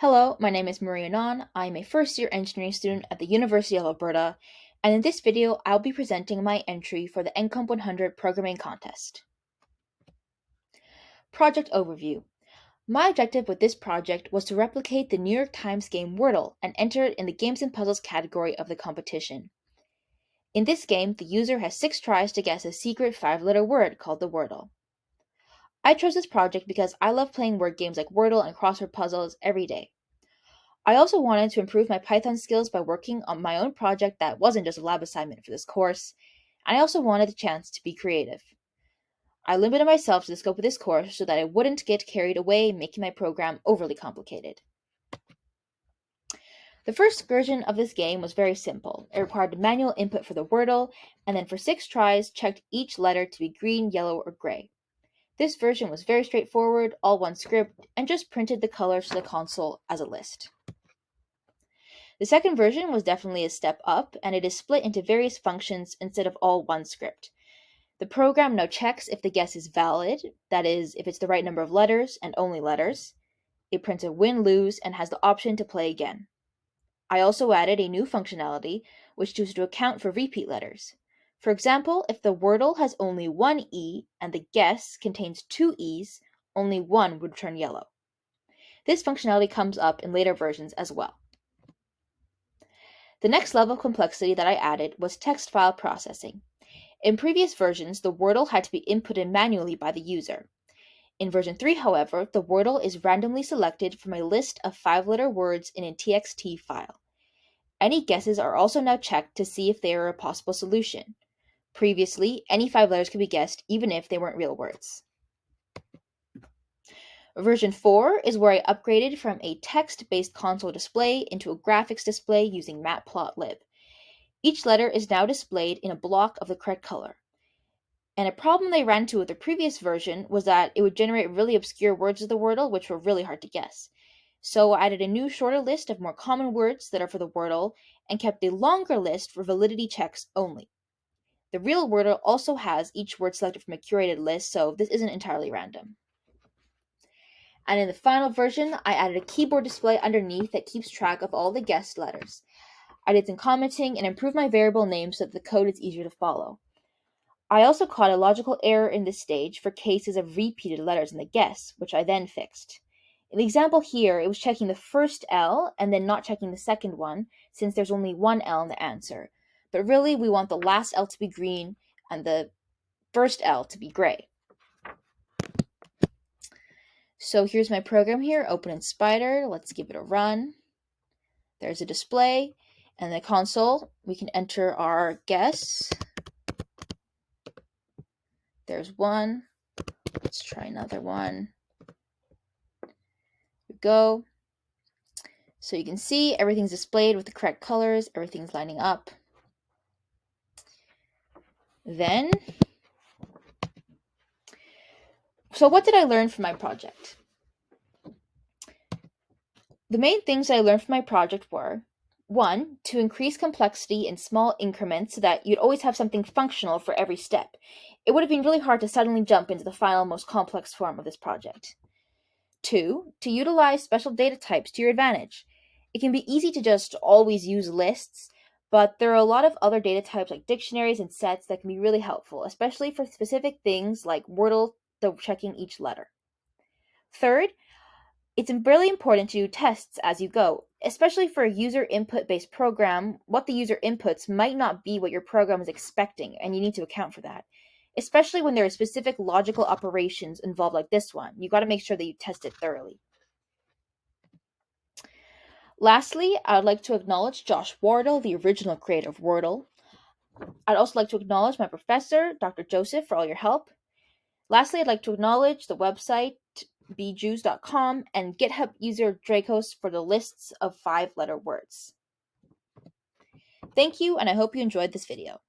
Hello, my name is Maria Ngan. I am a first-year engineering student at the University of Alberta, and in this video, I'll be presenting my entry for the ENCMP 100 programming contest. Project Overview. My objective with this project was to replicate the New York Times game Wordle and enter it in the Games and Puzzles category of the competition. In this game, the user has 6 tries to guess a secret 5-letter word called the Wordle. I chose this project because I love playing word games like Wordle and crossword puzzles every day. I also wanted to improve my Python skills by working on my own project that wasn't just a lab assignment for this course, and I also wanted the chance to be creative. I limited myself to the scope of this course so that I wouldn't get carried away making my program overly complicated. The first version of this game was very simple. It required manual input for the Wordle, and then for 6 tries, checked each letter to be green, yellow, or gray. This version was very straightforward, all one script, and just printed the colors to the console as a list. The second version was definitely a step up, and it is split into various functions instead of all one script. The program now checks if the guess is valid, that is, if it's the right number of letters and only letters. It prints a win-lose and has the option to play again. I also added a new functionality, which is to account for repeat letters. For example, if the Wordle has only one E and the guess contains 2 E's, only one would turn yellow. This functionality comes up in later versions as well. The next level of complexity that I added was text file processing. In previous versions, the Wordle had to be inputted manually by the user. In version 3, however, the Wordle is randomly selected from a list of 5-letter words in a TXT file. Any guesses are also now checked to see if they are a possible solution. Previously, any 5 letters could be guessed even if they weren't real words. Version 4 is where I upgraded from a text-based console display into a graphics display using Matplotlib. Each letter is now displayed in a block of the correct color. And a problem they ran into with the previous version was that it would generate really obscure words of the Wordle, which were really hard to guess. So I added a new shorter list of more common words that are for the Wordle, and kept a longer list for validity checks only. The real Wordle also has each word selected from a curated list, so this isn't entirely random. And in the final version, I added a keyboard display underneath that keeps track of all the guessed letters. I did some commenting and improved my variable name so that the code is easier to follow. I also caught a logical error in this stage for cases of repeated letters in the guess, which I then fixed. In the example here, it was checking the first L and then not checking the second one, since there's only one L in the answer. But really, we want the last L to be green and the first L to be gray. So here's my program here, open in Spider. Let's give it a run. There's a display, and the console, we can enter our guess. There's one. Let's try another one. Here we go. So you can see everything's displayed with the correct colors, everything's lining up. Then, so what did I learn from my project? The main things I learned from my project were: 1. To increase complexity in small increments so that you'd always have something functional for every step. It would have been really hard to suddenly jump into the final, most complex form of this project. 2. To utilize special data types to your advantage. It can be easy to just always use lists, but there are a lot of other data types like dictionaries and sets that can be really helpful, especially for specific things like Wordle, checking each letter. 3rd, it's really important to do tests as you go, especially for a user input-based program. What the user inputs might not be what your program is expecting, and you need to account for that. Especially when there are specific logical operations involved like this one. You got to make sure that you test it thoroughly. Lastly, I would like to acknowledge Josh Wardle, the original creator of Wordle. I'd also like to acknowledge my professor, Dr. Joseph, for all your help. Lastly, I'd like to acknowledge the website bjuice.com and GitHub user Dracos for the lists of 5-letter words. Thank you, and I hope you enjoyed this video.